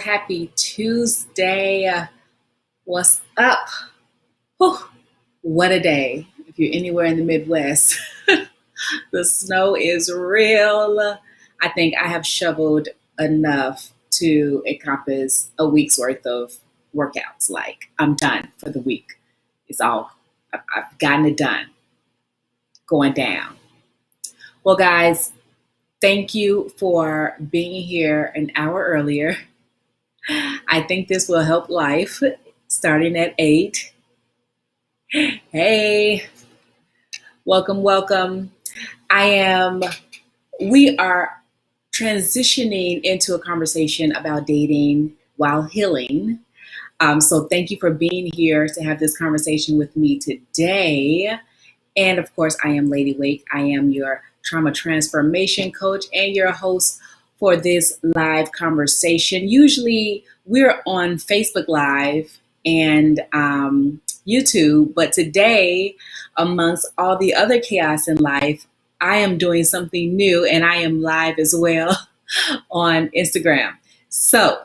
Happy Tuesday. What's up? Whew, what a day. If you're anywhere in the Midwest, the snow is real. I think I have shoveled enough to encompass a week's worth of workouts. Like, I'm done for the week. It's all, I've gotten it done, going down. Well, guys, thank you for being here an hour earlier. I think this will help life starting at 8. Hey, welcome, welcome. I am, we are transitioning into a conversation about dating while healing. So thank you for being here to have this conversation with me today. And of course, I am LadyWake. I am your trauma transformation coach and your host for this live conversation. Usually we're on Facebook Live and YouTube, but today, amongst all the other chaos in life, I am doing something new and I am live as well on Instagram. So,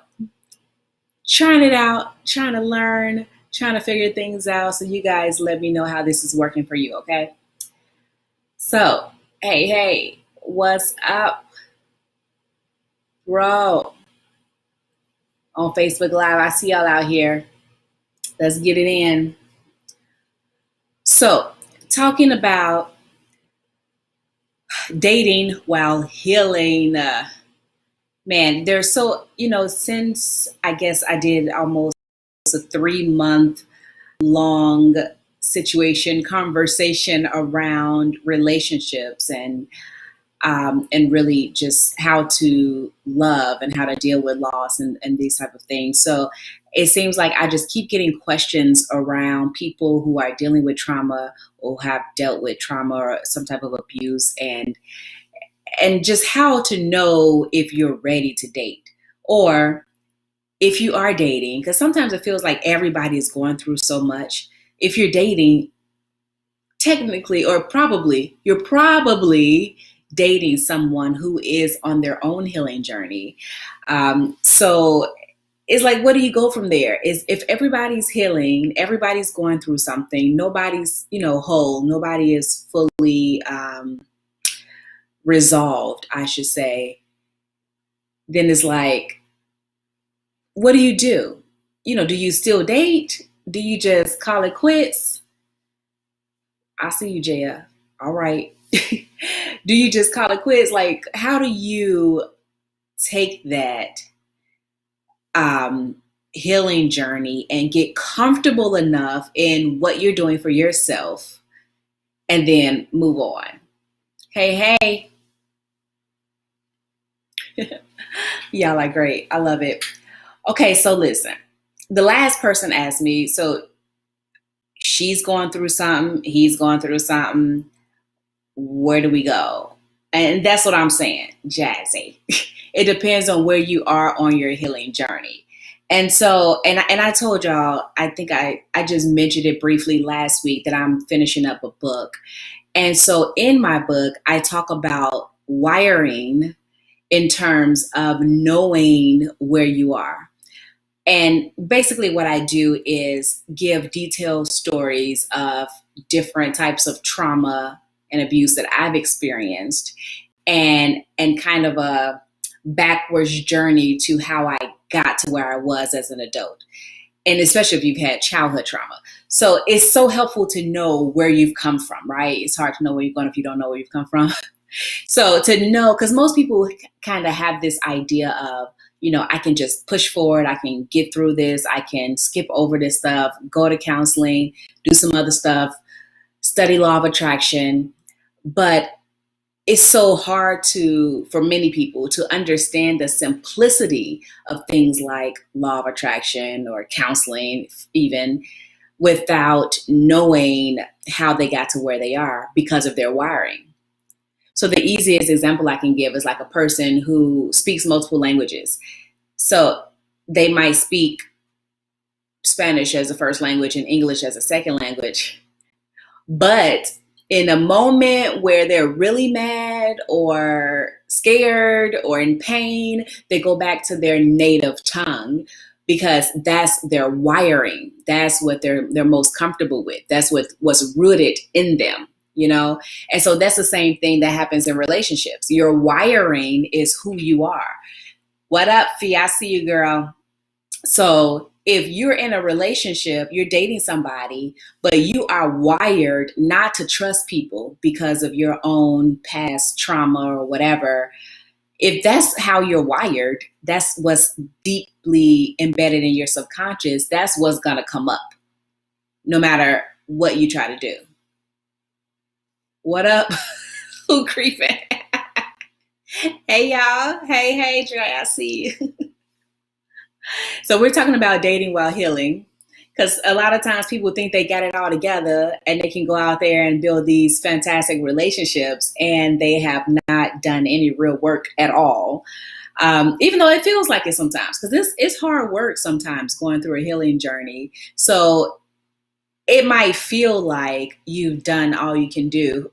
trying it out, trying to learn, trying to figure things out. So you guys let me know how this is working for you, okay? So, hey, what's up, bro? On Facebook Live, I see y'all out here. Let's get it in. So, talking about dating while healing. Man, there's since I guess I did almost a 3-month long conversation around relationships and really just how to love and how to deal with loss and these type of things. So it seems like I just keep getting questions around people who are dealing with trauma or have dealt with trauma or some type of abuse and just how to know if you're ready to date or if you are dating, because sometimes it feels like everybody is going through so much. If you're dating, technically or probably, you're probably dating someone who is on their own healing journey. So it's like, where do you go from there? Is if everybody's healing, everybody's going through something, nobody's, whole, nobody is fully resolved, I should say, then it's like, what do you do? Do you still date? Do you just call it quits? I see you, Jaya. All right. Do you just call it quits? Like, how do you take that healing journey and get comfortable enough in what you're doing for yourself and then move on? Hey. Y'all are great. I love it. Okay, so listen. The last person asked me, so she's going through something, he's going through something. Where do we go? And that's what I'm saying, Jazzy. It depends on where you are on your healing journey. And so, and I told y'all, I think I just mentioned it briefly last week that I'm finishing up a book. And so in my book, I talk about wiring in terms of knowing where you are. And basically what I do is give detailed stories of different types of trauma and abuse that I've experienced and kind of a backwards journey to how I got to where I was as an adult. And especially if you've had childhood trauma. So it's so helpful to know where you've come from, right? It's hard to know where you're going if you don't know where you've come from. So to know, because most people kind of have this idea of, I can just push forward, I can get through this, I can skip over this stuff, go to counseling, do some other stuff, study law of attraction. But it's so hard for many people to understand the simplicity of things like law of attraction or counseling, even without knowing how they got to where they are because of their wiring. So the easiest example I can give is like a person who speaks multiple languages. So they might speak Spanish as a first language and English as a second language. But in a moment where they're really mad or scared or in pain, they go back to their native tongue because that's their wiring. That's what they're most comfortable with. That's what's rooted in them, you know? And so that's the same thing that happens in relationships. Your wiring is who you are. What up, Fee? I see you, girl. So if you're in a relationship, you're dating somebody, but you are wired not to trust people because of your own past trauma or whatever. If that's how you're wired, that's what's deeply embedded in your subconscious, that's what's going to come up no matter what you try to do. What up? Who creeping? Hey, y'all. Hey, Joy, I see you. So we're talking about dating while healing, because a lot of times people think they got it all together and they can go out there and build these fantastic relationships, and they have not done any real work at all. Even though it feels like it sometimes, because it's hard work sometimes going through a healing journey. So it might feel like you've done all you can do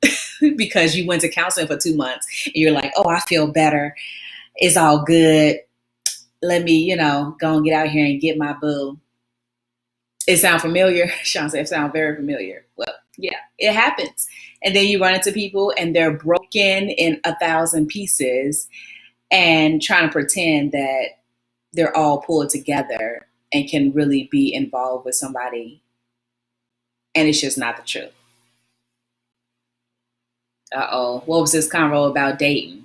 because you went to counseling for 2 months and you're like, oh, I feel better. It's all good. Let me, go and get out here and get my boo. It sound familiar? Sean said it sound very familiar. Well, yeah, it happens. And then you run into people and they're broken in 1,000 pieces and trying to pretend that they're all pulled together and can really be involved with somebody. And it's just not the truth. Uh-oh. What was this convo about dating?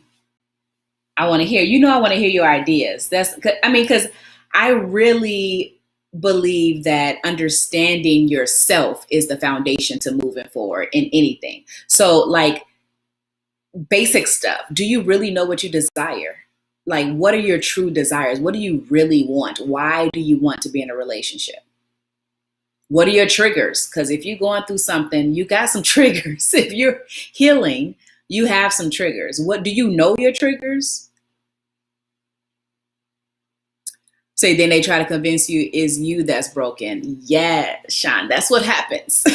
I want to hear, I want to hear your ideas. Because I really believe that understanding yourself is the foundation to moving forward in anything. So like basic stuff. Do you really know what you desire? Like, what are your true desires? What do you really want? Why do you want to be in a relationship? What are your triggers? Because if you're going through something, you got some triggers. If you're healing, you have some triggers. What do you know your triggers? So then they try to convince you it's you that's broken. Yeah, Sean, that's what happens.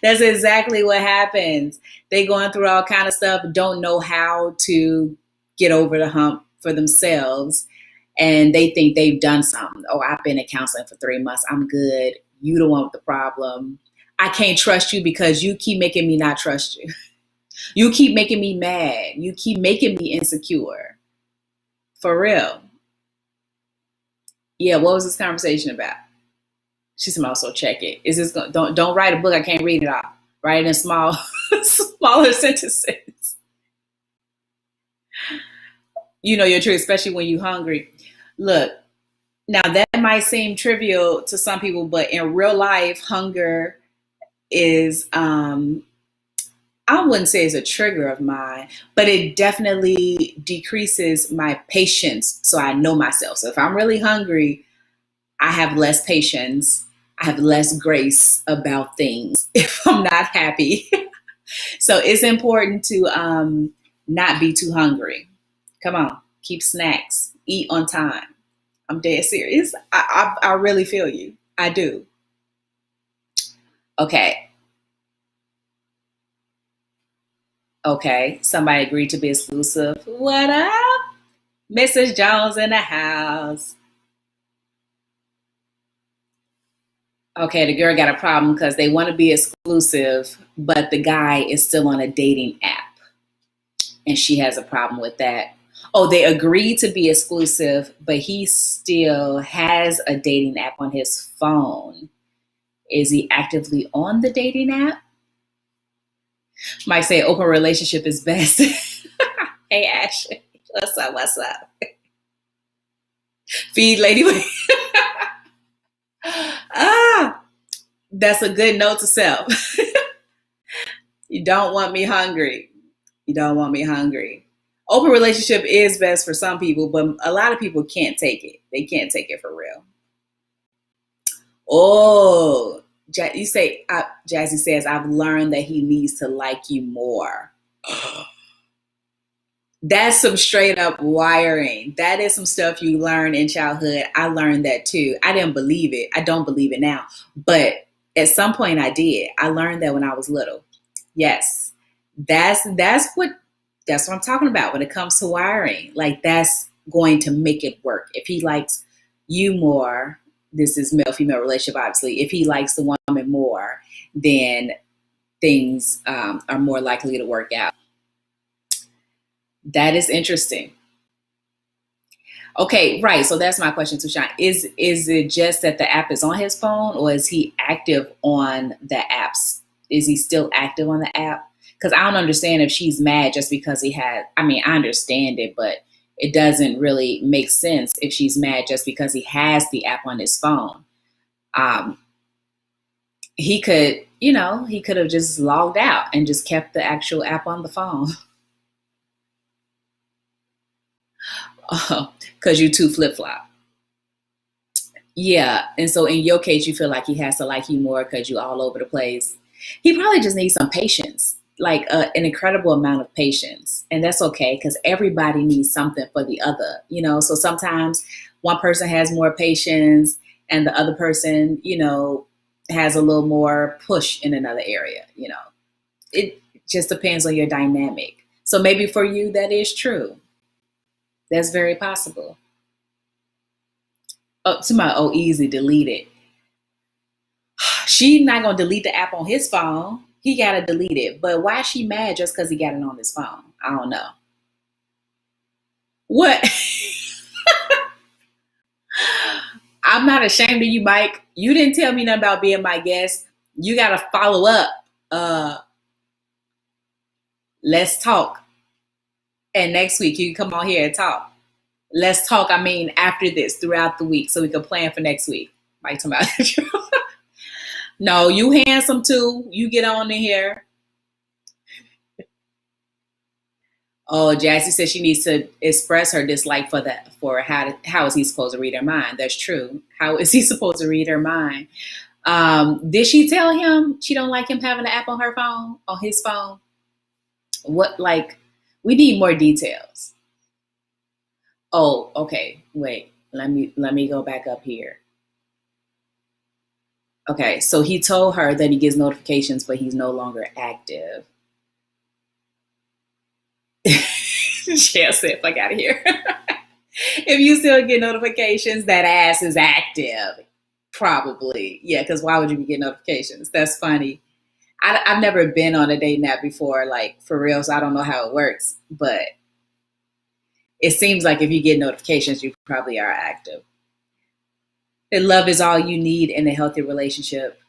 That's exactly what happens. They going through all kind of stuff, don't know how to get over the hump for themselves. And they think they've done something. Oh, I've been in counseling for 3 months. I'm good. You the one with the problem. I can't trust you because you keep making me not trust you. You keep making me mad. You keep making me insecure. For real. Yeah, what was this conversation about? She's also check it. Is this don't write a book? I can't read it all. Write it in smaller sentences. You're true, especially when you're hungry. Look, now that might seem trivial to some people, but in real life, hunger is I wouldn't say it's a trigger of mine, but it definitely decreases my patience. So I know myself. So if I'm really hungry, I have less patience. I have less grace about things if I'm not happy. So it's important to not be too hungry. Come on, keep snacks, eat on time. I'm dead serious. I really feel you. I do. Okay, somebody agreed to be exclusive. What up? Mrs. Jones in the house. Okay, the girl got a problem because they want to be exclusive, but the guy is still on a dating app. And she has a problem with that. Oh, they agreed to be exclusive, but he still has a dating app on his phone. Is he actively on the dating app? Might say open relationship is best. Hey, Ashley. What's up? Feed LadyWake. That's a good note to self. You don't want me hungry. Open relationship is best for some people, but a lot of people can't take it. They can't take it for real. Oh, you say, Jazzy says, I've learned that he needs to like you more. That's some straight up wiring. That is some stuff you learn in childhood. I learned that too. I didn't believe it. I don't believe it now. But at some point I did. I learned that when I was little. Yes. That's what That's what I'm talking about when it comes to wiring. Like that's going to make it work. If he likes you more, this is male female relationship, obviously. If he likes the woman more, then things are more likely to work out. That is interesting. Okay, right. So that's my question to Sean. Is it just that the app is on his phone, or is he active on the apps? Is he still active on the app? Because I don't understand if she's mad just because he had. I mean, I understand it, but it doesn't really make sense if she's mad just because he has the app on his phone. Um, he could, he could have just logged out and just kept the actual app on the phone. Because you two flip flop. Yeah, and so in your case, you feel like he has to like you more because you all over the place. He probably just needs some patience, like an incredible amount of patience, and that's okay because everybody needs something for the other, So sometimes one person has more patience, and the other person, has a little more push in another area. It just depends on your dynamic. So maybe for you, that is true. That's very possible. Oh, to my easy delete it. She not gonna delete the app on his phone. He gotta delete it. But why is she mad just because he got it on his phone? I don't know. What? I'm not ashamed of you, Mike. You didn't tell me nothing about being my guest. You gotta follow up. Uh, let's talk. And next week you can come on here and talk. Let's talk. I mean, after this, throughout the week, so we can plan for next week. Mike talking about. No, you handsome too. You get on in here. Oh, Jassy says she needs to express her dislike for that. For how is he supposed to read her mind? That's true. How is he supposed to read her mind? Did she tell him she don't like him having an app on her phone, on his phone? What like? We need more details. Oh, okay. Wait. Let me go back up here. Okay, so he told her that he gets notifications, but he's no longer active. Chelsea, fuck out of here. If you still get notifications, that ass is active. Probably. Yeah, because why would you be getting notifications? That's funny. I've never been on a dating app before, like for real, so I don't know how it works. But it seems like if you get notifications, you probably are active. And love is all you need in a healthy relationship.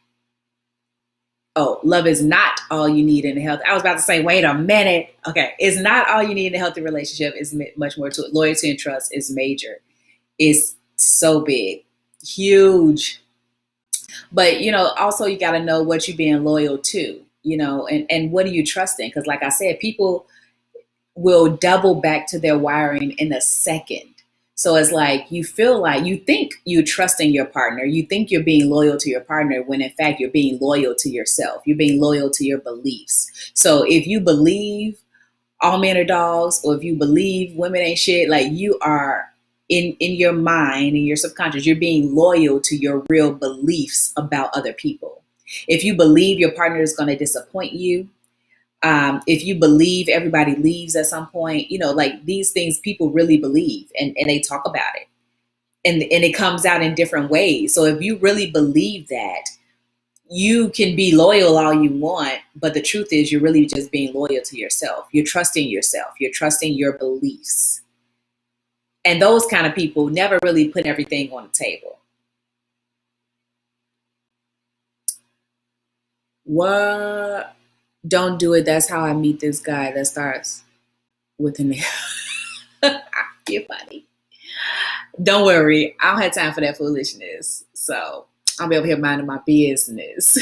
Oh, love is not all you need in a healthy. I was about to say, wait a minute. Okay, it's not all you need in a healthy relationship. It's much more to it. Loyalty and trust is major. It's so big, huge. But also you got to know what you're being loyal to. And what are you trusting? Because, like I said, people will double back to their wiring in a second. So it's like you feel like you think you're trusting your partner. You think you're being loyal to your partner when in fact you're being loyal to yourself. You're being loyal to your beliefs. So if you believe all men are dogs, or if you believe women ain't shit, like you are in your mind, in your subconscious, you're being loyal to your real beliefs about other people. If you believe your partner is going to disappoint you, if you believe everybody leaves at some point, like these things people really believe and they talk about it. And it comes out in different ways. So if you really believe that, you can be loyal all you want, but the truth is you're really just being loyal to yourself. You're trusting yourself. You're trusting your beliefs. And those kind of people never really put everything on the table. What? Don't do it. That's how I meet this guy that starts with an You're funny. Don't worry. I don't have time for that foolishness. So I'll be over here minding my business.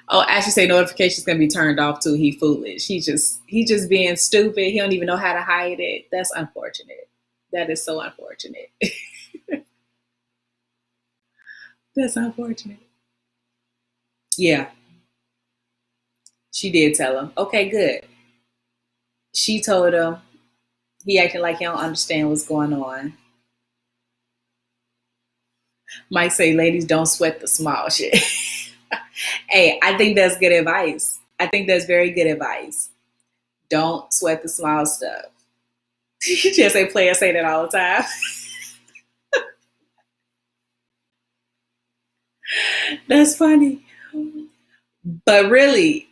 Oh, actually say notifications gonna be turned off too. He foolish. He just being stupid. He don't even know how to hide it. That's unfortunate. That is so unfortunate. That's unfortunate. Yeah, she did tell him. Okay, good. She told him. He acting like he don't understand what's going on. Might say, ladies, don't sweat the small shit. Hey, I think that's good advice. I think that's very good advice. Don't sweat the small stuff. Just say players say that all the time. That's funny. But really,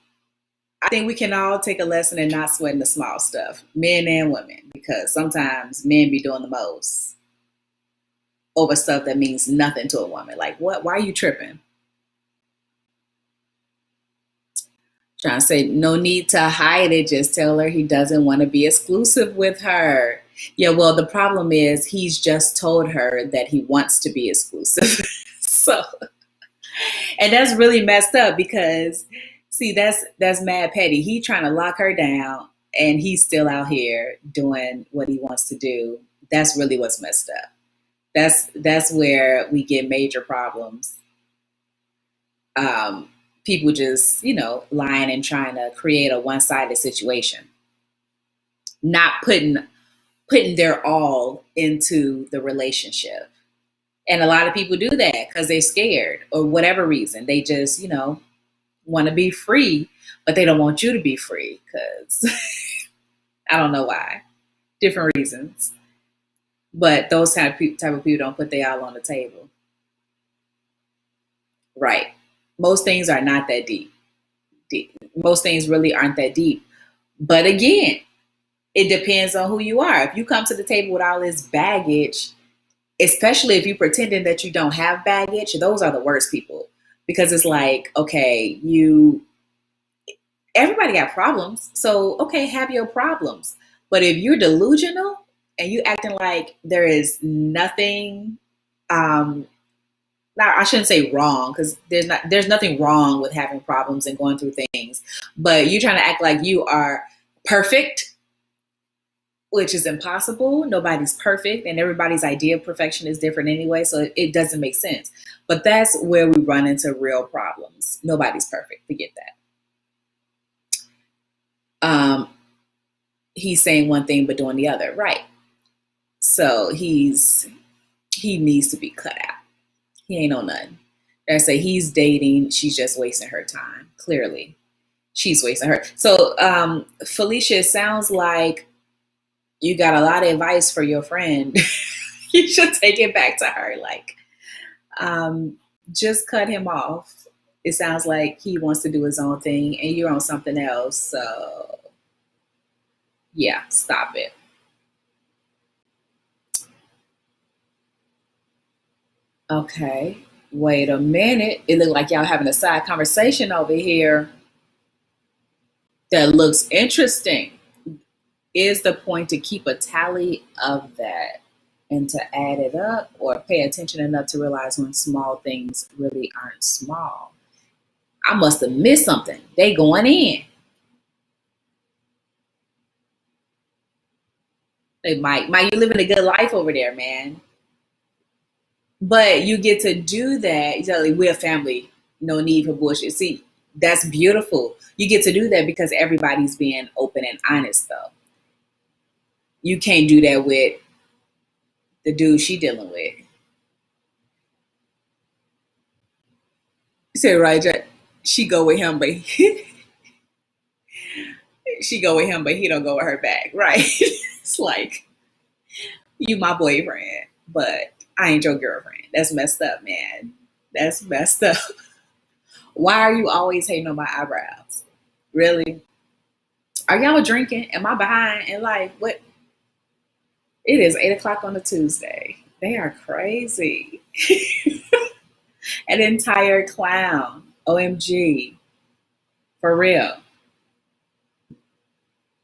I think we can all take a lesson in not sweating the small stuff, men and women, because sometimes men be doing the most over stuff that means nothing to a woman. Like, what? Why are you tripping? Trying to say, no need to hide it. Just tell her he doesn't want to be exclusive with her. Yeah, well, the problem is he's just told her that he wants to be exclusive. So, and that's really messed up because, see, that's mad petty. He trying to lock her down, and he's still out here doing what he wants to do. That's really what's messed up. That's where we get major problems. Um, People just lying and trying to create a one-sided situation, not putting their all into the relationship. And a lot of people do that because they're scared or whatever reason. They just want to be free, but they don't want you to be free because I don't know why. Different reasons. But those type of people don't put their all on the table. Right. Most things are not that deep. Most things really aren't that deep. But again, it depends on who you are. If you come to the table with all this baggage, especially if you're pretending that you don't have baggage, those are the worst people. Because it's like, okay, everybody got problems. So, okay, have your problems. But if you're delusional and you acting like there is nothing, um, now I shouldn't say wrong because there's nothing wrong with having problems and going through things, but you're trying to act like you are perfect, which is impossible. Nobody's perfect, and everybody's idea of perfection is different anyway, so it doesn't make sense. But that's where we run into real problems. Nobody's perfect. Forget that. He's saying one thing but doing the other, right? So he needs to be cut out. He ain't on nothing. I say he's dating. She's just wasting her time. Clearly, she's wasting her. So, Felicia, it sounds like you got a lot of advice for your friend. You should take it back to her. Like, just cut him off. It sounds like he wants to do his own thing, and you're on something else. So, yeah, stop it. Okay. Wait a minute. It looked like y'all having a side conversation over here that looks interesting. Is the point to keep a tally of that and to add it up or pay attention enough to realize when small things really aren't small? I must have missed something. They going in. They might you living a good life over there, man. But you get to do that. You know, like, we're a family. No need for bullshit. See, that's beautiful. You get to do that because everybody's being open and honest, though. You can't do that with the dude she dealing with. You say, right, Jack? She go with him, but she go with him, but he don't go with her back. Right? It's like you my boyfriend, but I ain't your girlfriend. That's messed up, man. That's messed up. Why are you always hating on my eyebrows? Really? Are y'all drinking? Am I behind in life? What? It is 8 o'clock on a Tuesday. They are crazy. An entire clown. OMG. For real.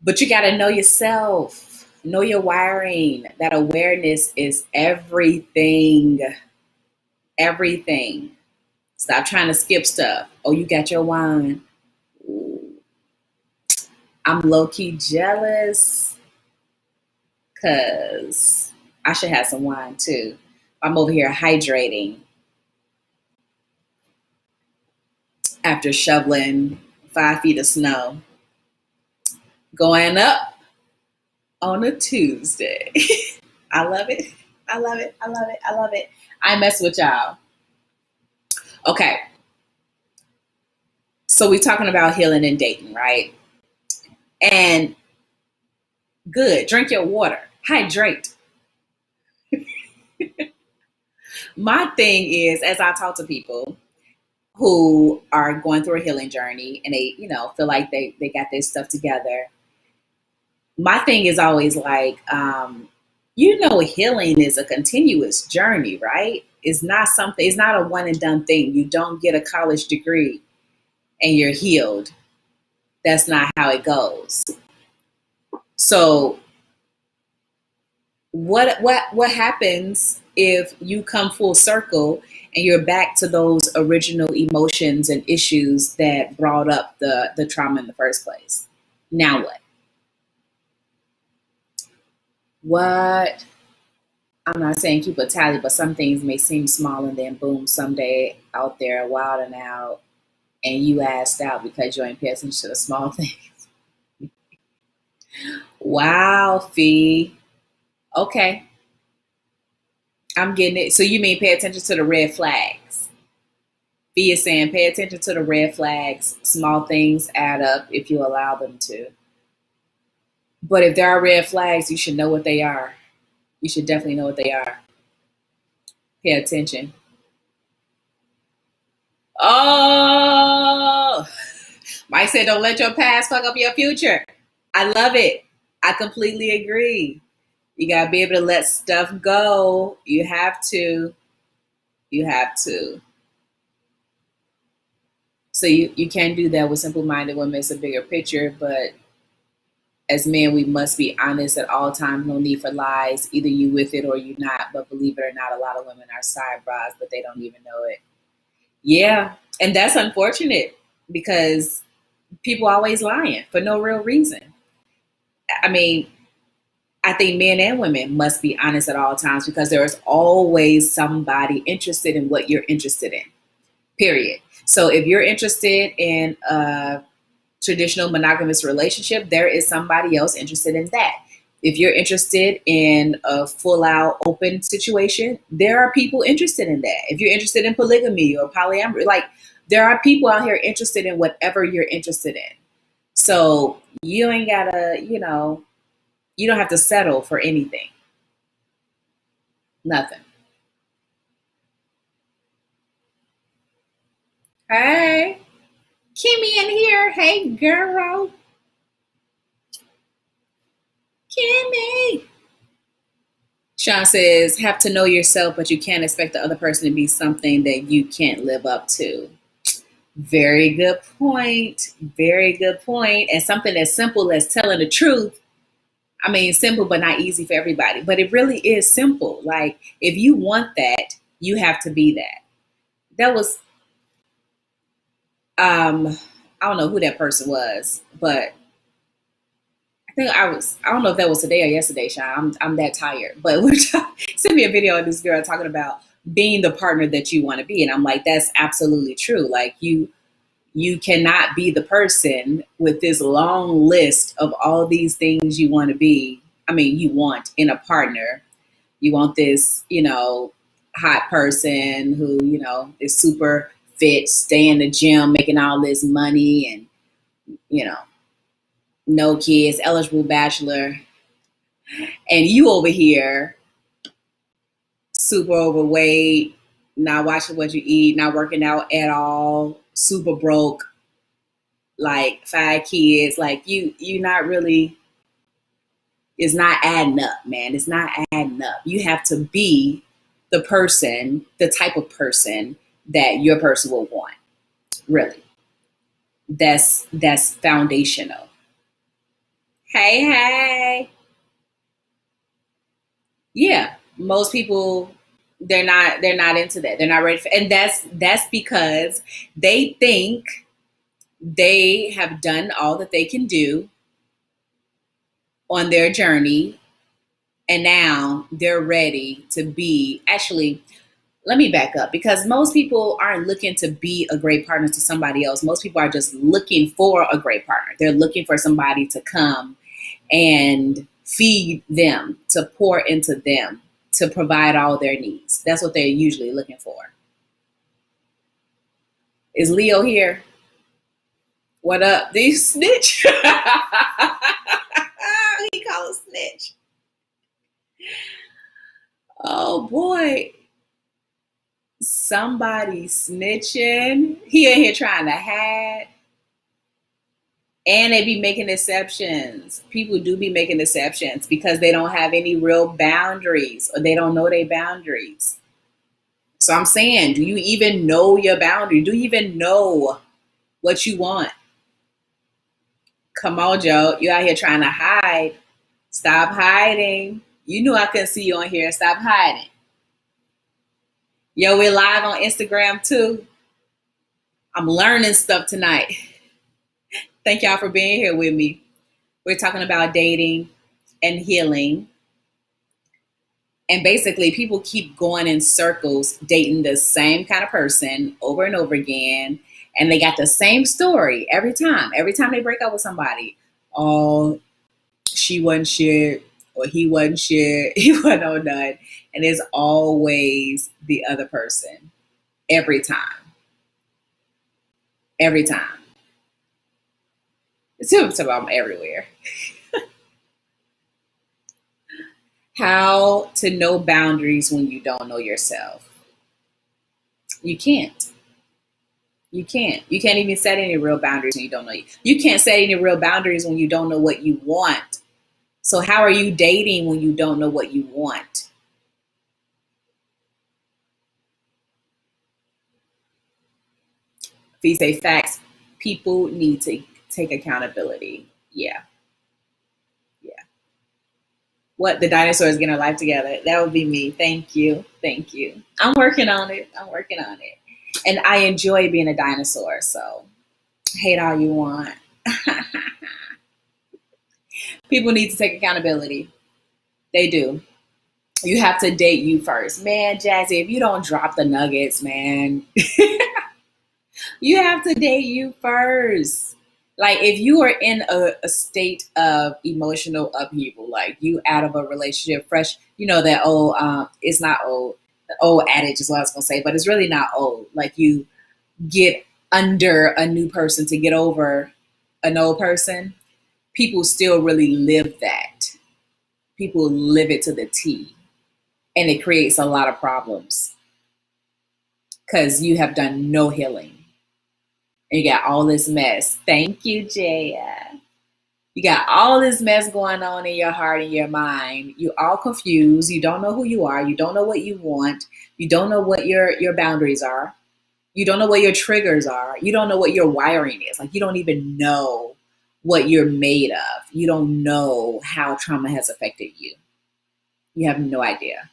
But you got to know yourself, know your wiring. That awareness is everything. Everything. Stop trying to skip stuff. Oh, you got your wine. Ooh, I'm low key jealous because I should have some wine too. I'm over here hydrating after shoveling 5 feet of snow. Going up on a Tuesday. I love it. I love it. I love it. I love it. I mess with y'all. Okay. So we're talking about healing and dating, right? And Good. Drink your water. Hydrate. My thing is, as I talk to people who are going through a healing journey and they, feel like they got their stuff together, my thing is always like, healing is a continuous journey, right? It's not a one and done thing. You don't get a college degree and you're healed. That's not how it goes. So what happens if you come full circle and you're back to those original emotions and issues that brought up the trauma in the first place? Now what? What? I'm not saying keep a tally, but some things may seem small and then boom, someday out there wild and out, and you asked out because you ain't paying attention to the small things. Wow, Fee. Okay, I'm getting it. So you mean pay attention to the red flags? Fee is saying pay attention to the red flags. Small things add up if you allow them to. But if there are red flags, you should know what they are. You should definitely know what they are. Pay attention. Oh, Mike said, don't let your past fuck up your future. I love it. I completely agree. You got to be able to let stuff go. You have to. You have to. So you can do that with simple-minded women. It's a bigger picture, but as men, we must be honest at all times. No need for lies. Either you with it or you not. But believe it or not, a lot of women are side bras, but they don't even know it. Yeah, and that's unfortunate because people always lying for no real reason. I mean, I think men and women must be honest at all times because there is always somebody interested in what you're interested in, period. So if you're interested in a traditional monogamous relationship, there is somebody else interested in that. If you're interested in a full out open situation, there are people interested in that. If you're interested in polygamy or polyamory, like there are people out here interested in whatever you're interested in. So you ain't gotta, you don't have to settle for anything. Nothing. Hey, Kimmy in here. Hey, girl. Kimmy. Sean says, have to know yourself, but you can't expect the other person to be something that you can't live up to. Very good point. Very good point. And something as simple as telling the truth. I mean, simple, but not easy for everybody. But it really is simple. Like, if you want that, you have to be that. That was, I don't know who that person was, but I don't know if that was today or yesterday, Sean. I'm that tired. But sent me a video of this girl talking about being the partner that you want to be. And I'm like, that's absolutely true. Like you cannot be the person with this long list of all these things you want to be. I mean, you want in a partner. You want this, hot person who, is super fit, stay in the gym, making all this money and, no kids, eligible bachelor. And you over here, super overweight, not watching what you eat, not working out at all, super broke, like 5 kids, like you not really, it's not adding up, man. It's not adding up. You have to be the person, the type of person that your person will want. Really. That's foundational. Hey, hey. Yeah. Most people they're not into that. They're not ready for, and that's because they think they have done all that they can do on their journey and now they're ready to be. Actually, let me back up because most people aren't looking to be a great partner to somebody else. Most people are just looking for a great partner. They're looking for somebody to come and feed them, to pour into them, to provide all their needs. That's what they're usually looking for. Is Leo here? What up? Do you snitch? he called a snitch. Oh boy. Somebody snitching. He in here trying to hide. And they be making exceptions. People do be making exceptions because they don't have any real boundaries or they don't know their boundaries. So I'm saying, do you even know your boundary? Do you even know what you want? Come on, Joe. You out here trying to hide. Stop hiding. You knew I couldn't see you on here. Stop hiding. Yo, we're live on Instagram too. I'm learning stuff tonight. Thank y'all for being here with me. We're talking about dating and healing. And basically, people keep going in circles, dating the same kind of person over and over again. And they got the same story every time. Every time they break up with somebody. Oh, she wasn't shit, or he wasn't shit. He wasn't no none. And it's always the other person. Every time. Every time. It's about everywhere. How to know boundaries when you don't know yourself. You can't. You can't. You can't even set any real boundaries when you don't know you. You can't set any real boundaries when you don't know what you want. So how are you dating when you don't know what you want? If you say facts, people need to take accountability. Yeah. Yeah. What, the dinosaurs getting their life together? That would be me. Thank you. Thank you. I'm working on it. I'm working on it. And I enjoy being a dinosaur. So hate all you want. People need to take accountability. They do. You have to date you first. Man, Jazzy, if you don't drop the nuggets, man, you have to date you first. Like if you are in a state of emotional upheaval, like you out of a relationship, fresh, you know that old, it's not old, the old adage is what I was gonna say, but it's really not old. Like you get under a new person to get over an old person. People still really live that. People live it to the T, and it creates a lot of problems because you have done no healing. And you got all this mess. Thank you, Jaya. You got all this mess going on in your heart and your mind. You all confused. You don't know who you are. You don't know what you want. You don't know what your boundaries are. You don't know what your triggers are. You don't know what your wiring is. Like you don't even know what you're made of. You don't know how trauma has affected you. You have no idea.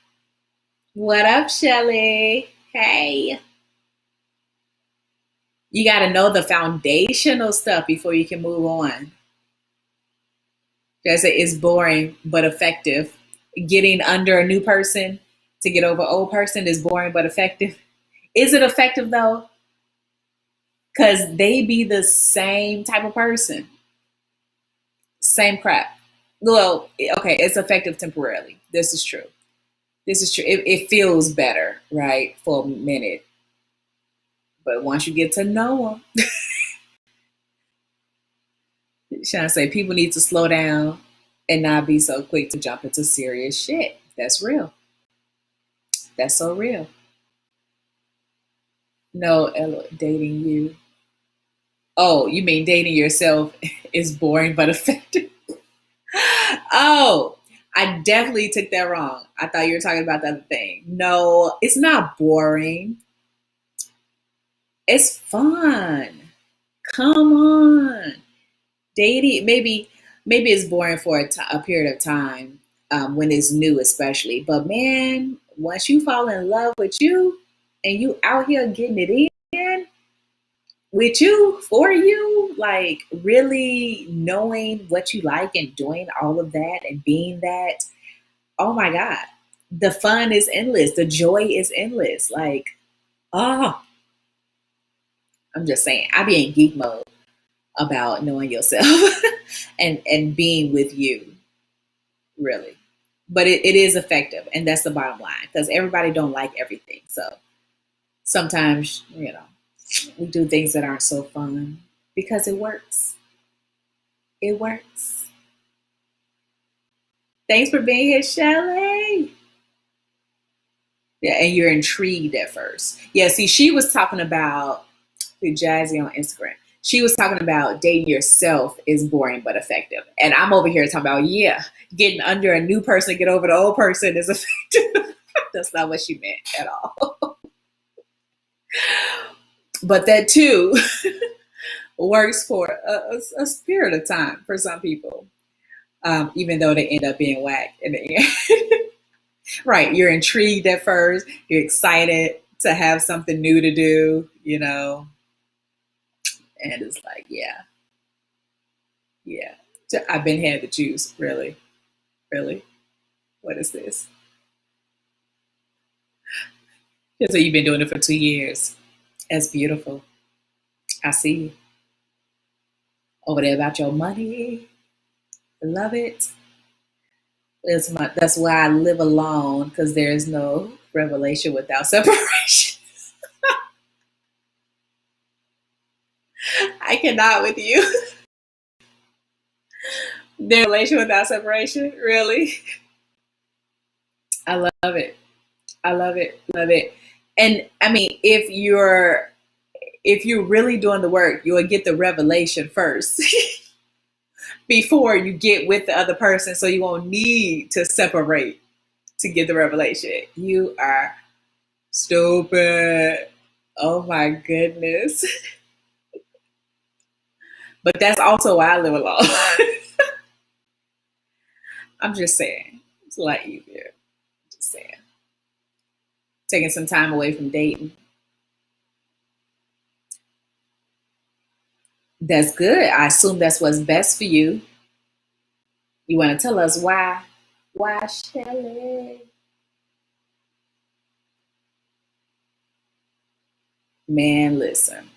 What up, Shelly? Hey. You got to know the foundational stuff before you can move on. Just say it's boring but effective. Getting under a new person to get over an old person is boring but effective. Is it effective though? Because they be the same type of person. Same crap. Well, okay, it's effective temporarily. This is true. This is true. It feels better, right, for a minute. But once you get to know them, trying to say people need to slow down and not be so quick to jump into serious shit. That's real. That's so real. No, dating you. Oh, you mean dating yourself is boring but effective? Oh, I definitely took that wrong. I thought you were talking about the other thing. No, it's not boring. It's fun. Come on. Dating, maybe it's boring for a period of time when it's new, especially. But man, once you fall in love with you and you out here getting it in with you for you, like really knowing what you like and doing all of that and being that. Oh my God, the fun is endless. The joy is endless. Like, oh, I'm just saying, I be in geek mode about knowing yourself and being with you, really. But it is effective, and that's the bottom line because everybody don't like everything. So sometimes, we do things that aren't so fun because it works. It works. Thanks for being here, Shelly. Yeah, and you're intrigued at first. Yeah, see, she was talking about the Jazzy on Instagram. She was talking about dating yourself is boring but effective. And I'm over here talking about, yeah, getting under a new person to get over the old person is effective. That's not what she meant at all. But that too works for a period of time for some people, even though they end up being whack in the end. Right. You're intrigued at first, you're excited to have something new to do, and it's like, yeah, yeah. I've been had the juice. Really? Really? What is this? So you've been doing it for 2 years. That's beautiful. I see you over there about your money. I love it. That's why I live alone because there's no revelation without separation. I cannot with you. The relation without separation, really. I love it. I love it. Love it. And I mean, if you're really doing the work, you'll get the revelation first before you get with the other person, so you won't need to separate to get the revelation. You are stupid. Oh my goodness. But that's also why I live alone. I'm just saying. It's a lot easier. Just saying. Taking some time away from dating. That's good. I assume that's what's best for you. You want to tell us why? Why, Shelly? Man, listen.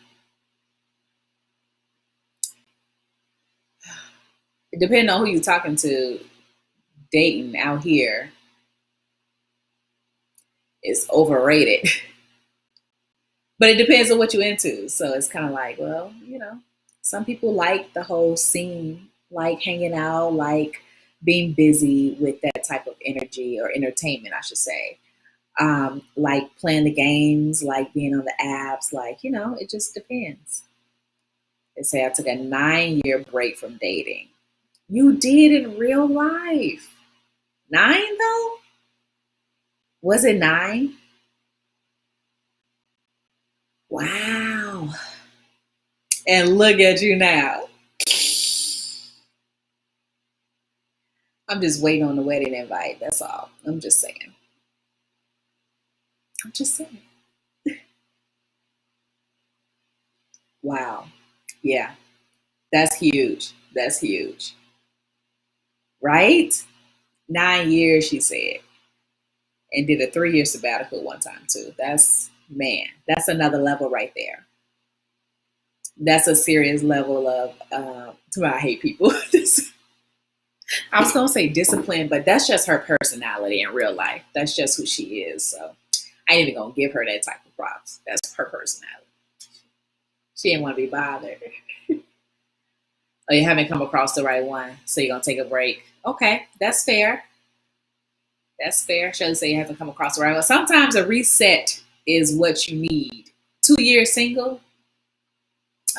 Depending on who you're talking to, dating out here is overrated. But it depends on what you're into. So it's kind of like, well, some people like the whole scene, like hanging out, like being busy with that type of energy or entertainment, I should say. Like playing the games, like being on the apps, like, it just depends. They say I took a 9-year break from dating. You did in real life. 9 though? Was it 9? Wow. And look at you now. I'm just waiting on the wedding invite. That's all. I'm just saying. I'm just saying. Wow. Yeah. That's huge. That's huge. Right? 9 years, she said. And did a 3-year sabbatical one time too. Man, that's another level right there. That's a serious level of, I hate people. I was going to say discipline, but that's just her personality in real life. That's just who she is. So I ain't even going to give her that type of props. That's her personality. She didn't want to be bothered. Oh, you haven't come across the right one, so you're going to take a break. Okay, that's fair. That's fair. Shall say you haven't come across the right one. Sometimes a reset is what you need. 2 years single?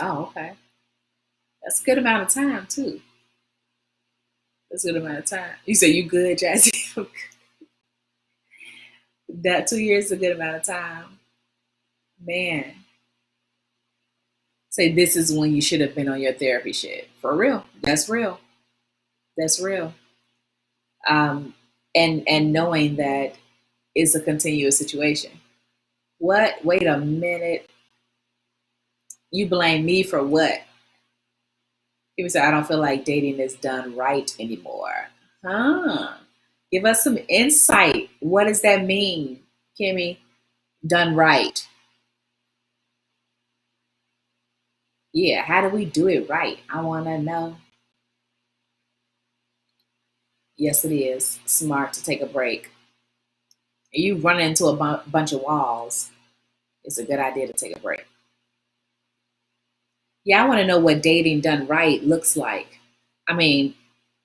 Oh, okay. That's a good amount of time, too. That's a good amount of time. You say you good, Jazzy? That 2 years is a good amount of time. Man. Say this is when you should have been on your therapy shit. For real. That's real. That's real. And knowing that it's a continuous situation. What? Wait a minute. You blame me for what? People say I don't feel like dating is done right anymore. Huh. Give us some insight. What does that mean, Kimmy? Done right. Yeah, how do we do it right? I want to know. Yes, it is smart to take a break. You run into a bunch of walls. It's a good idea to take a break. Yeah, I want to know what dating done right looks like. I mean,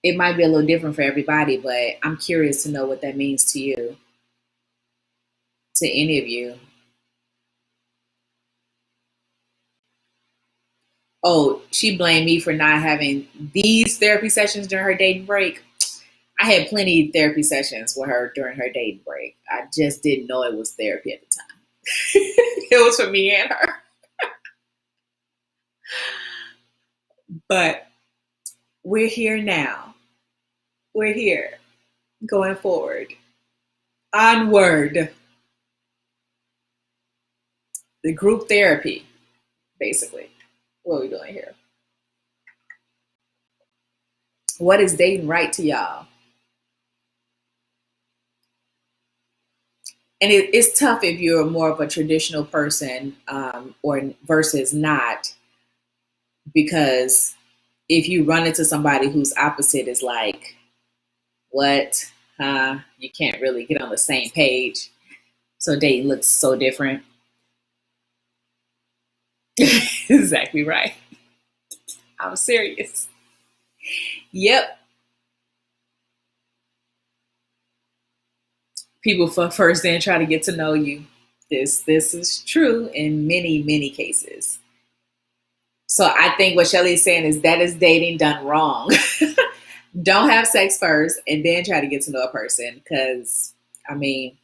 it might be a little different for everybody, but I'm curious to know what that means to you, to any of you. Oh, she blamed me for not having these therapy sessions during her dating break. I had plenty of therapy sessions with her during her dating break. I just didn't know it was therapy at the time. It was for me and her. But we're here now. We're here going forward. Onward. The group therapy, basically. What are we doing here? What is dating right to y'all? And it's tough if you're more of a traditional person, or versus not, because if you run into somebody whose opposite is like, what? You can't really get on the same page. So dating looks so different. Exactly right. I'm serious. Yep. People for first then try to get to know you. This is true in many, many cases. So I think what Shelly is saying is that is dating done wrong. Don't have sex first and then try to get to know a person, because I mean,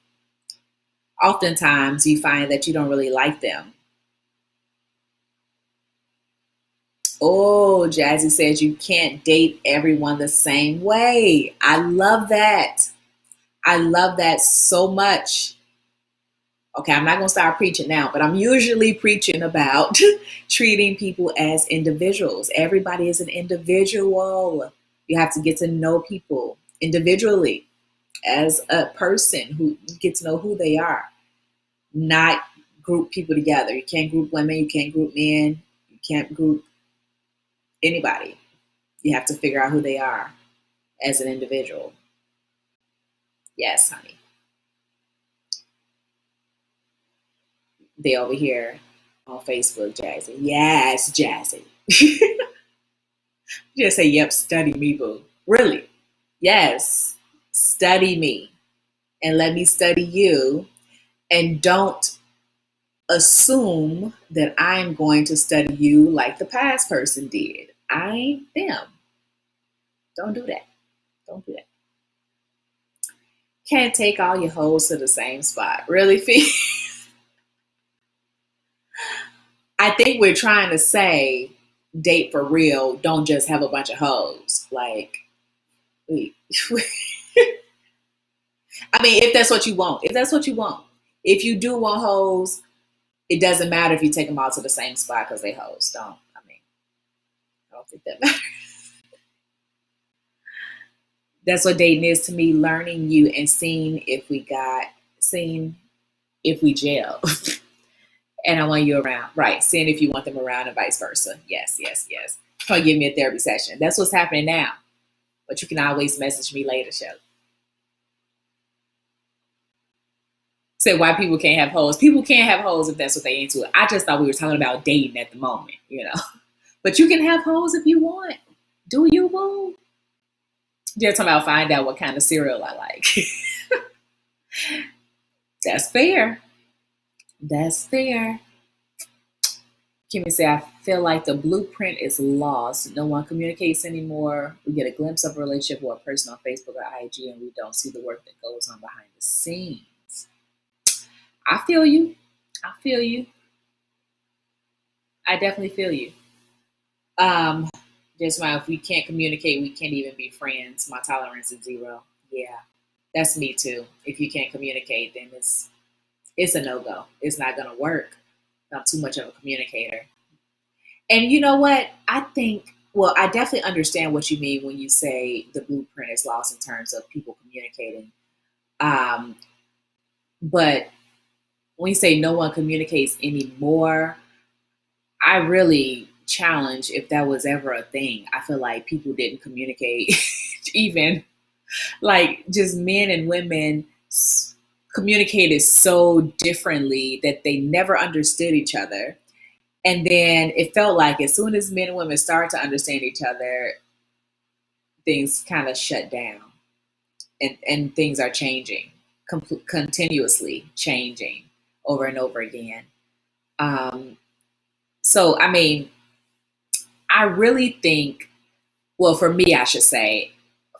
oftentimes you find that you don't really like them. Oh, Jazzy says you can't date everyone the same way. I love that. I love that so much. Okay, I'm not going to start preaching now, but I'm usually preaching about treating people as individuals. Everybody is an individual. You have to get to know people individually as a person, who you get to know who they are, not group people together. You can't group women, you can't group men, you can't group anybody. You have to figure out who they are as an individual. Yes, honey. They over here on Facebook, Jazzy. Yes, Jazzy. Just say, yep, study me, boo. Really? Yes. Study me and let me study you. And don't assume that I'm going to study you like the past person did. I ain't them. Don't do that. Don't do that. Can't take all your hoes to the same spot. Really, Fee? I think we're trying to say date for real. Don't just have a bunch of hoes. Like, we, I mean, if that's what you want. If that's what you want. If you do want hoes, it doesn't matter if you take them all to the same spot because they hoes. Don't. I mean, I don't think that matters. That's what dating is to me, learning you and seeing if we gel. And I want you around. Right. Seeing if you want them around and vice versa. Yes, yes, yes. Come give me a therapy session. That's what's happening now. But you can always message me later, Shelly. Say why people can't have hoes. People can't have hoes if that's what they into. I just thought we were talking about dating at the moment, you know. But you can have hoes if you want. Do you, boo? You're talking about find out what kind of cereal I like. That's fair. That's fair. Kimmy say, I feel like the blueprint is lost. No one communicates anymore. We get a glimpse of a relationship with a person on Facebook or IG, and we don't see the work that goes on behind the scenes. I feel you. I feel you. I definitely feel you. Um, just my if we can't communicate, we can't even be friends. My tolerance is zero. Yeah, that's me too. If you can't communicate, then it's a no go. It's not gonna work. I'm too much of a communicator. And you know what? I think, well, I definitely understand what you mean when you say the blueprint is lost in terms of people communicating. Um, but when you say no one communicates anymore, I really challenge if that was ever a thing. I feel like people didn't communicate, even like just men and women communicated so differently that they never understood each other. And then it felt like as soon as men and women started to understand each other, things kind of shut down, and things are changing, continuously changing over and over again. Um, so, I mean, I really think, well, for me, I should say,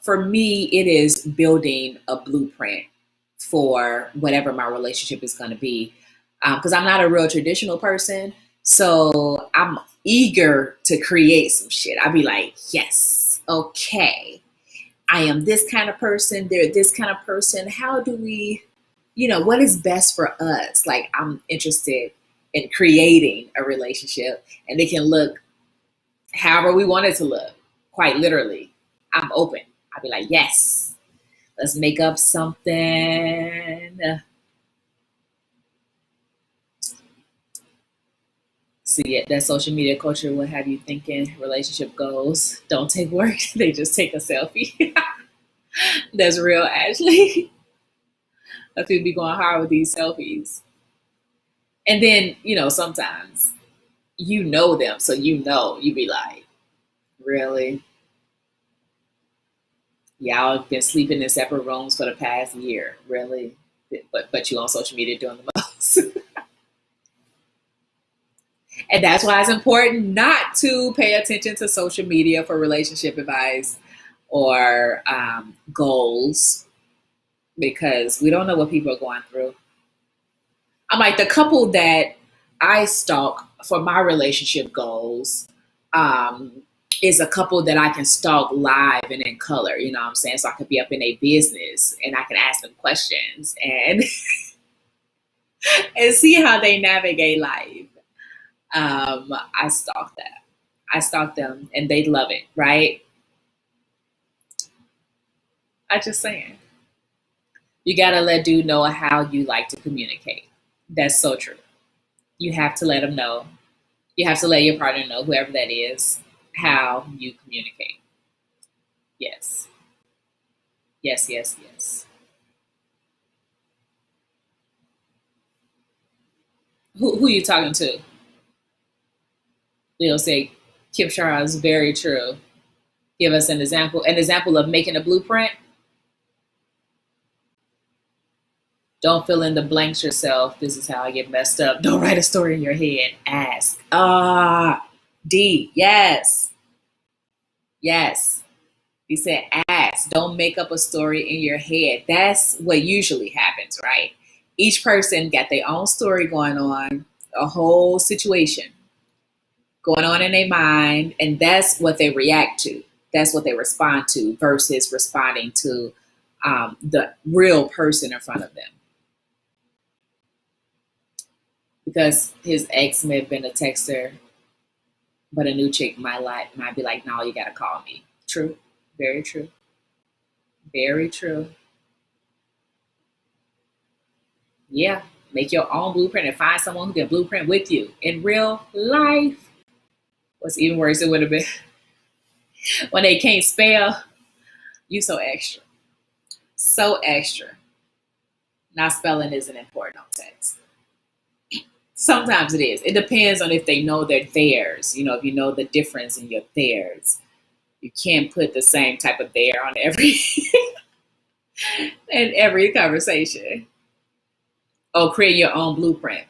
for me, it is building a blueprint for whatever my relationship is going to be. Because I'm not a real traditional person. So I'm eager to create some shit. I'll be like, yes, okay, I am this kind of person. They're this kind of person. How do we, what is best for us? Like, I'm interested in creating a relationship, and it can look however we want it to look, quite literally. I'm open. I'll be like, yes, let's make up something. See it, that social media culture will have you thinking relationship goals don't take work. They just take a selfie. That's real, Ashley. I people be going hard with these selfies. And then, sometimes you know them, so you be like, really? Y'all been sleeping in separate rooms for the past year, really? But you on social media doing the most. And that's why it's important not to pay attention to social media for relationship advice or goals, because we don't know what people are going through. I'm like, the couple that I stalk for my relationship goals um, is a couple that I can stalk live and in color. You know what I'm saying? So I could be up in a business and I can ask them questions and and see how they navigate life. I stalk that. I stalk them and they love it, right? I just saying. You gotta let dude know how you like to communicate. That's so true. You have to let them know. You have to let your partner know, whoever that is, how you communicate. Yes. Yes, yes, yes. Who you talking to? They'll say, Kim Charles, very true. Give us an example of making a blueprint. Don't fill in the blanks yourself. This is how I get messed up. Don't write a story in your head. Ask. D. Yes. Yes. He said, ask. Don't make up a story in your head. That's what usually happens, right? Each person got their own story going on, a whole situation going on in their mind, and that's what they react to. That's what they respond to versus responding to the real person in front of them. Because his ex may have been a texter, but a new chick might be like, no, you gotta call me. True. Very true. Very true. Yeah. Make your own blueprint and find someone who can blueprint with you in real life. What's even worse, it would have been when they can't spell. You so extra. So extra. Not spelling isn't important on text. Sometimes it is. It depends on if they know their theirs. If you know the difference in your theirs. You can't put the same type of there on every in every conversation. Oh, create your own blueprint.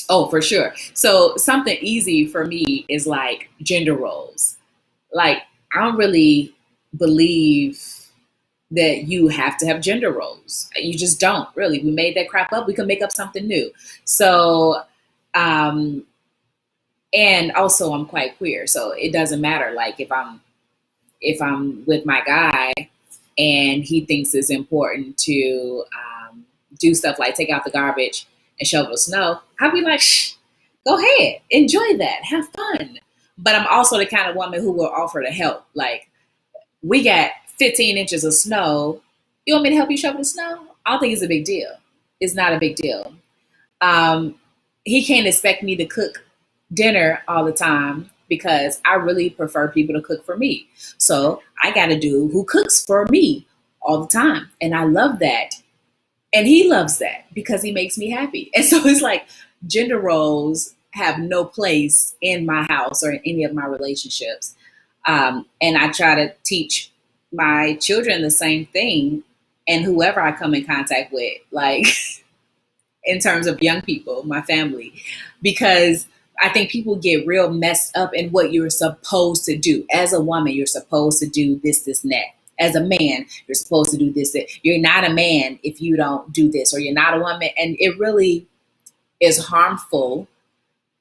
Oh, for sure. So something easy for me is like gender roles. Like, I don't really believe that you have to have gender roles. You just don't really. We made that crap up. We can make up something new. So, um, and also I'm quite queer, so it doesn't matter. Like, if I'm with my guy and he thinks it's important to do stuff like take out the garbage and shovel snow, I'll be like, shh, go ahead, enjoy that, have fun. But I'm also the kind of woman who will offer to help. Like, we got 15 inches of snow. You want me to help you shovel the snow? I don't think it's a big deal. It's not a big deal. Um, he can't expect me to cook dinner all the time because I really prefer people to cook for me. So I got to do who cooks for me all the time. And I love that. And he loves that because he makes me happy. And so it's like gender roles have no place in my house or in any of my relationships. And I try to teach my children the same thing, and whoever I come in contact with, like in terms of young people, my family, because I think people get real messed up in what you're supposed to do. As a woman, you're supposed to do this, this, and that. As a man, you're supposed to do this, that. You're not a man if you don't do this, or you're not a woman. And it really is harmful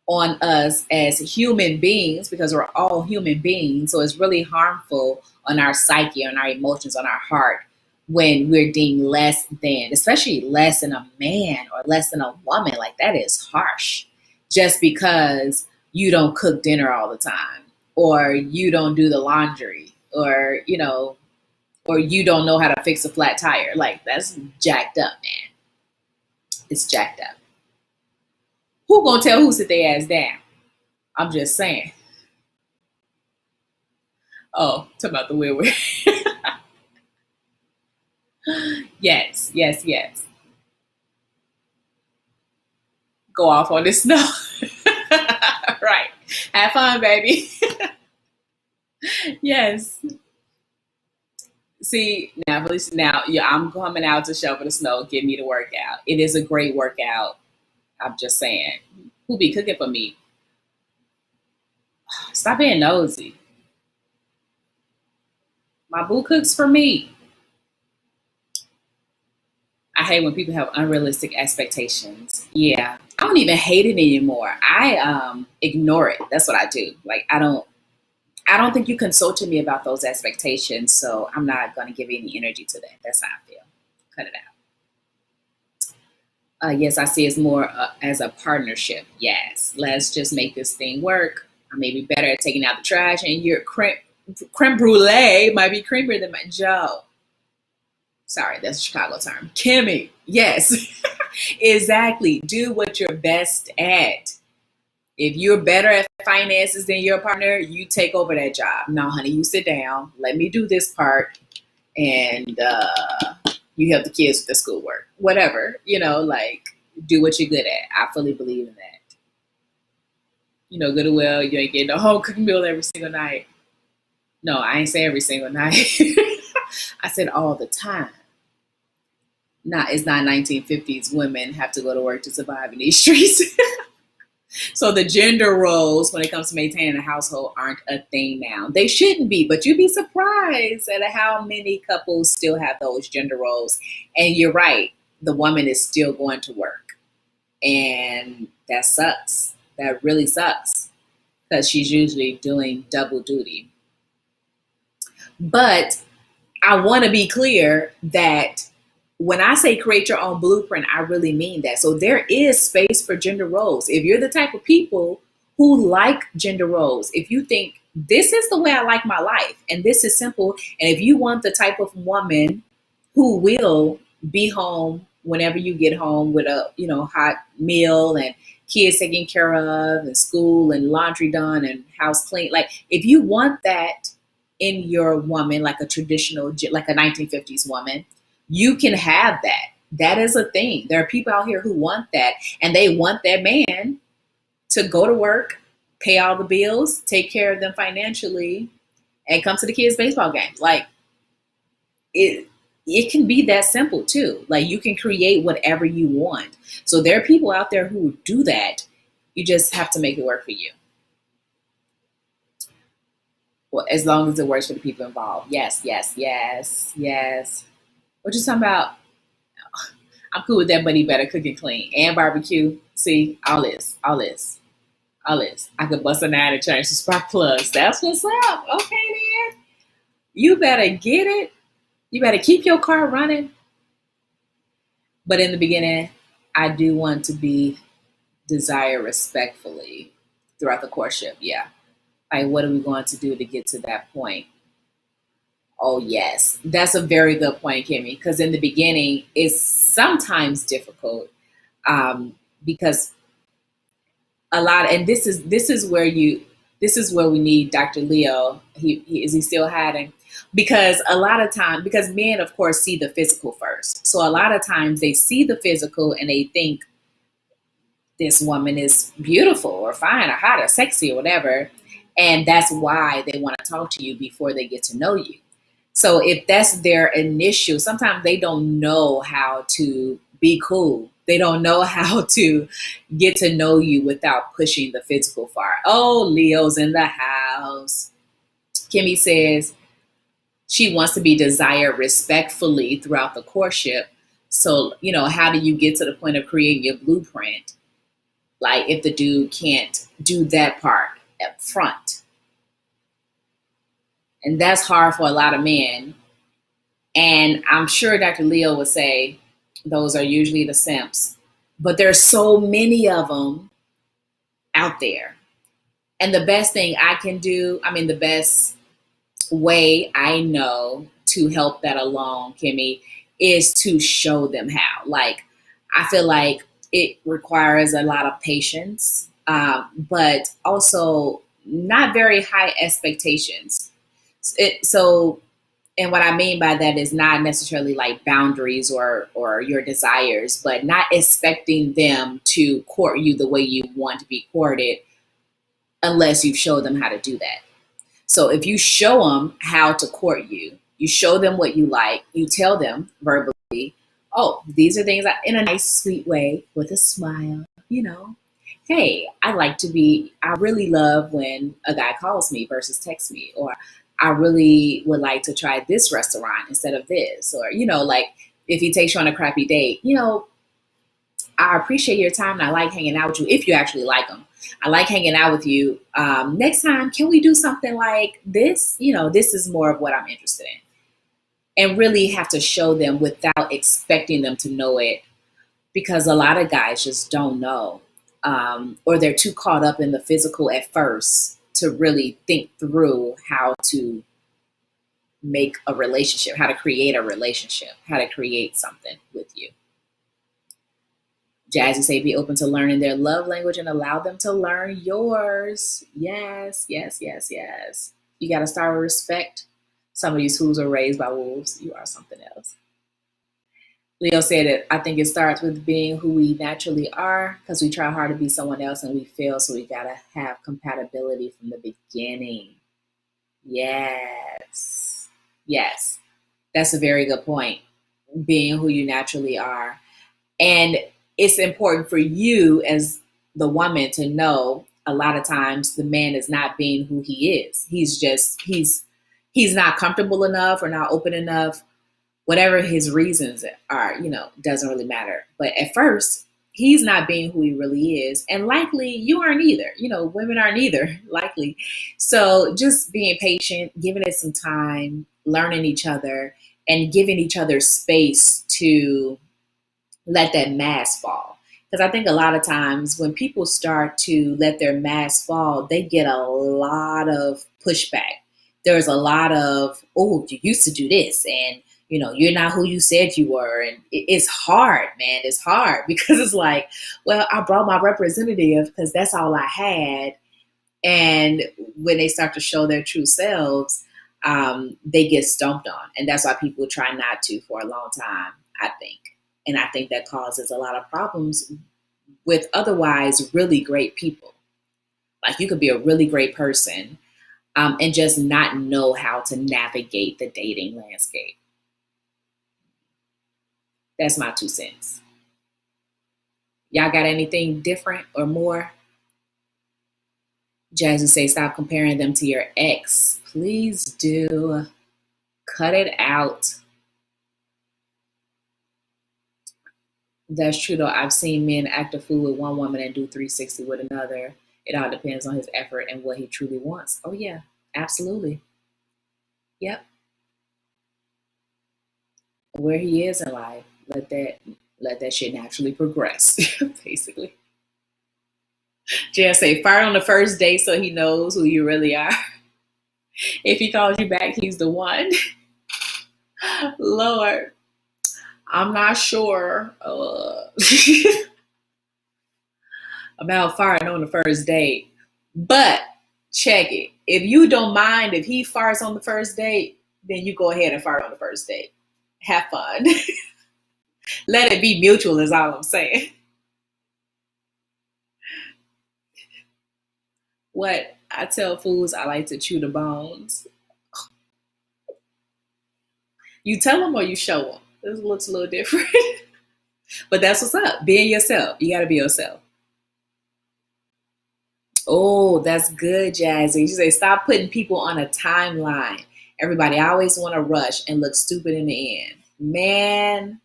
on us as human beings, because we're all human beings. So it's really harmful on our psyche, on our emotions, on our heart, when we're deemed less than, especially less than a man or less than a woman. Like, that is harsh, just because you don't cook dinner all the time, or you don't do the laundry, or, or you don't know how to fix a flat tire. Like, that's jacked up, man. It's jacked up. Who gonna tell who sit their ass down? I'm just saying. Oh, talk about the weird. Yes, yes, yes. Go off on this snow. Right. Have fun, baby. Yes. See, now, yeah, I'm coming out to shovel the snow. Give me the workout. It is a great workout. I'm just saying. Who be cooking for me? Stop being nosy. My boo cooks for me. I hate when people have unrealistic expectations. Yeah. I don't even hate it anymore. I ignore it. That's what I do. Like, I don't think you consulted me about those expectations, so I'm not gonna give any energy to that. That's how I feel. Cut it out. Yes, I see it's more as a partnership. Yes, let's just make this thing work. I may be better at taking out the trash, and your creme brulee might be creamier than my Joe. Sorry, that's a Chicago term. Kimmy, yes, exactly. Do what you're best at. If you're better at finances than your partner, you take over that job. No, honey, you sit down. Let me do this part, and you help the kids with the schoolwork. Whatever, like, do what you're good at. I fully believe in that. Good and well, you ain't getting a home cooking meal every single night. No, I ain't say every single night. I said all the time. It's not 1950s women have to go to work to survive in these streets. So the gender roles when it comes to maintaining a household aren't a thing now. They shouldn't be, but you'd be surprised at how many couples still have those gender roles. And you're right, the woman is still going to work. And that sucks. That really sucks, because she's usually doing double duty. But I want to be clear that when I say create your own blueprint, I really mean that. So there is space for gender roles. If you're the type of people who like gender roles, if you think this is the way I like my life and this is simple, and if you want the type of woman who will be home whenever you get home with a hot meal and kids taken care of and school and laundry done and house clean, like, if you want that in your woman, like a traditional, like a 1950s woman, you can have that. That is a thing. There are people out here who want that, and they want that man to go to work, pay all the bills, take care of them financially, and come to the kids' baseball games. Like, it can be that simple too. Like, you can create whatever you want. So there are people out there who do that. You just have to make it work for you. Well, as long as it works for the people involved. Yes, yes, yes, yes. What you talking about? I'm cool with that, but he better cook and clean and barbecue. See, all this, all this, all this. I could bust a nine and change some spark plugs. That's what's up. Okay, then. You better get it. You better keep your car running. But in the beginning, I do want to be desired respectfully throughout the courtship. Yeah. Like, what are we going to do to get to that point? Oh, yes. That's a very good point, Kimmy, because in the beginning, it's sometimes difficult, because a lot, and this is where we need Dr. Leo. Is he still hiding? Because a lot of time, because men, of course, see the physical first. So a lot of times they see the physical and they think this woman is beautiful or fine or hot or sexy or whatever. And that's why they want to talk to you before they get to know you. So if that's their initial, sometimes they don't know how to be cool. They don't know how to get to know you without pushing the physical far. Oh, Leo's in the house. Kimmy says she wants to be desired respectfully throughout the courtship. So, how do you get to the point of creating your blueprint? Like if the dude can't do that part up front. And that's hard for a lot of men. And I'm sure Dr. Leo would say those are usually the simps. But there's so many of them out there. And the best thing I can do, the best way I know to help that along, Kimmy, is to show them how. Like, I feel like it requires a lot of patience, but also not very high expectations. So, and what I mean by that is not necessarily like boundaries or your desires, but not expecting them to court you the way you want to be courted unless you've showed them how to do that. So if you show them how to court you, you show them what you like, you tell them verbally, oh, these are things in a nice, sweet way with a smile, hey, I really love when a guy calls me versus texts me, or I really would like to try this restaurant instead of this, or, like if he takes you on a crappy date, I appreciate your time and I like hanging out with you if you actually like them. I like hanging out with you. Next time, can we do something like this? This is more of what I'm interested in. And really have to show them without expecting them to know it, because a lot of guys just don't know. Or they're too caught up in the physical at first to really think through how to make a relationship, how to create a relationship, how to create something with you. Jazzy say be open to learning their love language and allow them to learn yours. Yes, yes, yes, yes. You got to start with respect. Some of these fools are raised by wolves. You are something else. Leo said it. I think it starts with being who we naturally are, because we try hard to be someone else and we fail. So we got to have compatibility from the beginning. Yes. Yes. That's a very good point. Being who you naturally are. And it's important for you as the woman to know a lot of times the man is not being who he is. He's not comfortable enough or not open enough. Whatever his reasons are, doesn't really matter. But at first, he's not being who he really is. And likely you aren't either. Women aren't either, likely. So just being patient, giving it some time, learning each other, and giving each other space to let that mask fall. Because I think a lot of times when people start to let their mask fall, they get a lot of pushback. There's a lot of, oh, you used to do this, and you're not who you said you were. And it's hard, man. It's hard because it's like, well, I brought my representative because that's all I had. And when they start to show their true selves, they get stomped on. And that's why people try not to for a long time, I think. And I think that causes a lot of problems with otherwise really great people. Like you could be a really great person and just not know how to navigate the dating landscape. That's my 2 cents. Y'all got anything different or more? Jazzy say stop comparing them to your ex. Please do. Cut it out. That's true though. I've seen men act a fool with one woman and do 360 with another. It all depends on his effort and what he truly wants. Oh yeah, absolutely. Yep. Where he is in life, let that shit naturally progress. Basically. Jan say fire on the first date so he knows who you really are. If he calls you back, he's the one. Lord, I'm not sure about firing on the first date, but check it. If you don't mind if he fires on the first date, then you go ahead and fire on the first date. Have fun. Let it be mutual is all I'm saying. What I tell fools, I like to chew the bones. You tell them or you show them. This looks a little different. But that's what's up. Being yourself. You got to be yourself. Oh, that's good, Jazzy. You say stop putting people on a timeline. Everybody always want to rush and look stupid in the end. Man,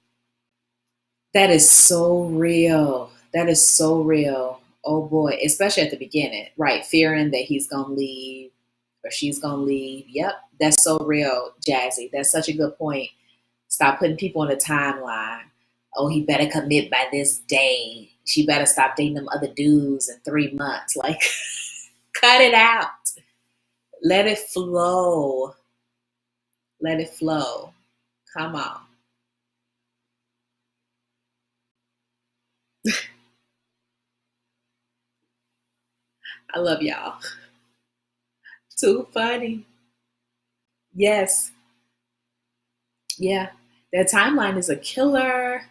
that is so real. That is so real. Oh boy, especially at the beginning, right? Fearing that he's gonna leave or she's gonna leave. Yep, that's so real, Jazzy. That's such a good point. Stop putting people on a timeline. Oh, he better commit by this day. She better stop dating them other dudes in 3 months. Like, cut it out. Let it flow. Let it flow. Come on. I love y'all. Too funny. Yes. Yeah. That timeline is a killer.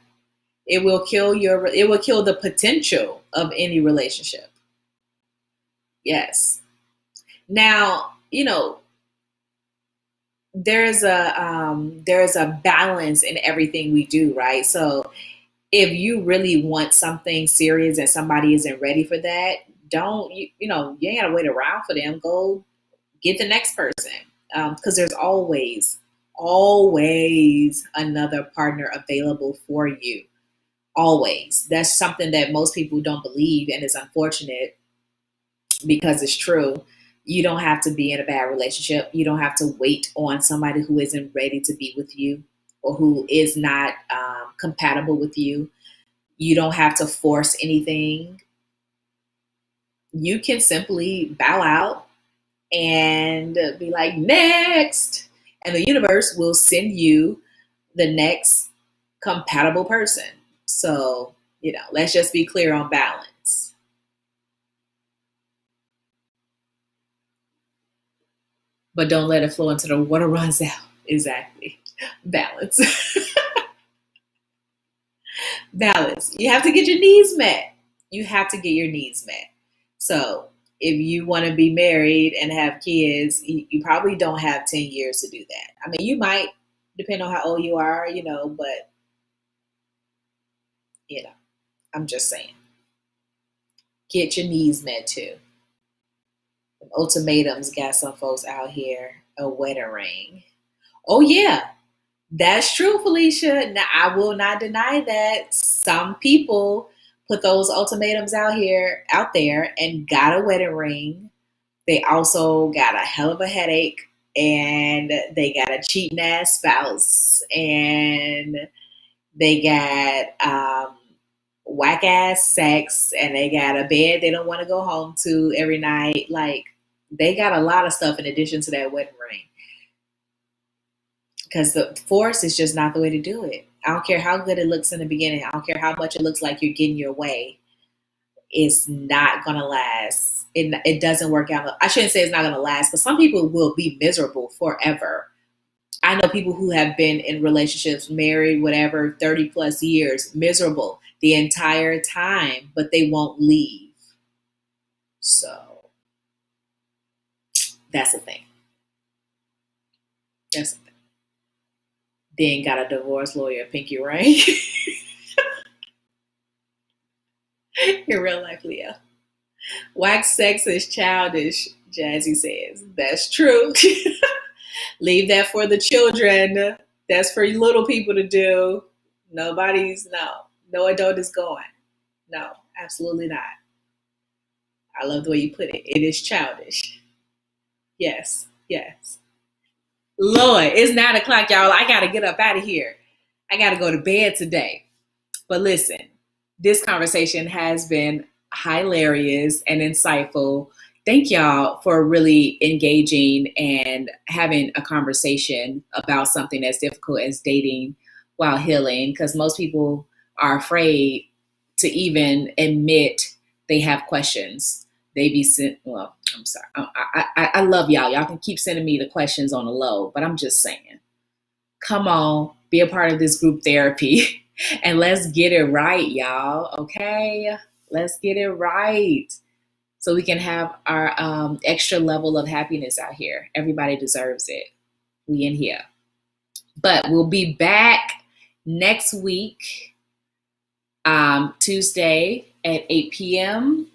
It will kill the potential of any relationship. Yes. Now, there's a balance in everything we do, right? So if you really want something serious and somebody isn't ready for that, don't you ain't gotta wait around for them. Go get the next person, because there's always another partner available for you. Always. That's something that most people don't believe, and it's unfortunate because it's true. You don't have to be in a bad relationship. You don't have to wait on somebody who isn't ready to be with you or who is not compatible with you. You don't have to force anything. You can simply bow out and be like, next. And the universe will send you the next compatible person. So, let's just be clear on balance. But don't let it flow into the water runs out. Exactly. Balance. Balance. You have to get your needs met. You have to get your needs met. So if you want to be married and have kids, you probably don't have 10 years to do that. I mean, you might, depend on how old you are, but, you know, I'm just saying, get your needs met too. Ultimatums got some folks out here a wedding ring. Oh, yeah. That's true, Felicia. Now, I will not deny that some people put those ultimatums out there, and got a wedding ring. They also got a hell of a headache, and they got a cheating ass spouse, and they got whack ass sex, and they got a bed they don't want to go home to every night. Like, they got a lot of stuff in addition to that wedding ring, because the force is just not the way to do it. I don't care how good it looks in the beginning. I don't care how much it looks like you're getting your way. It's not gonna last. It doesn't work out. I shouldn't say it's not gonna last, because some people will be miserable forever. I know people who have been in relationships, married, whatever, 30 plus years, miserable the entire time, but they won't leave. So that's the thing. That's the thing. Then got a divorce lawyer, pinky ring. In real life, Leo. Wax sex is childish, Jazzy says. That's true. Leave that for the children. That's for you little people to do. No adult is going. No, absolutely not. I love the way you put it. It is childish. Yes, yes. Lord, it's 9 o'clock, y'all. I gotta get up out of here. I gotta go to bed today. But listen, this conversation has been hilarious and insightful. Thank y'all for really engaging and having a conversation about something as difficult as dating while healing, because most people are afraid to even admit they have questions. They be sent, well, I'm sorry. I love y'all. Y'all can keep sending me the questions on the low, but I'm just saying, come on, be a part of this group therapy and let's get it right, y'all. Okay? Let's get it right so we can have our extra level of happiness out here. Everybody deserves it. We in here. But we'll be back next week, Tuesday at 8 p.m.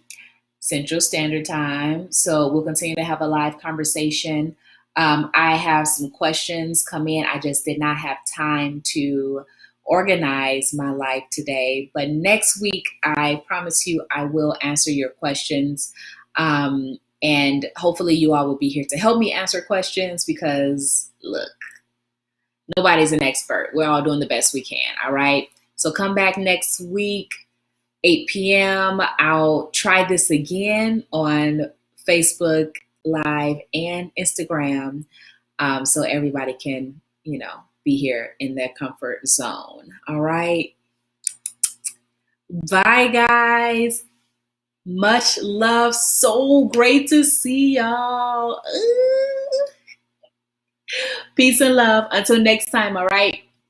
Central Standard Time. So we'll continue to have a live conversation. I have some questions come in. I just did not have time to organize my life today. But next week, I promise you, I will answer your questions. And hopefully, you all will be here to help me answer questions because, look, nobody's an expert. We're all doing the best we can. All right. So come back next week, 8 p.m. I'll try this again on Facebook Live and Instagram, so everybody can, be here in their comfort zone. All right. Bye, guys. Much love. So great to see y'all. Ooh. Peace and love. Until next time. All right.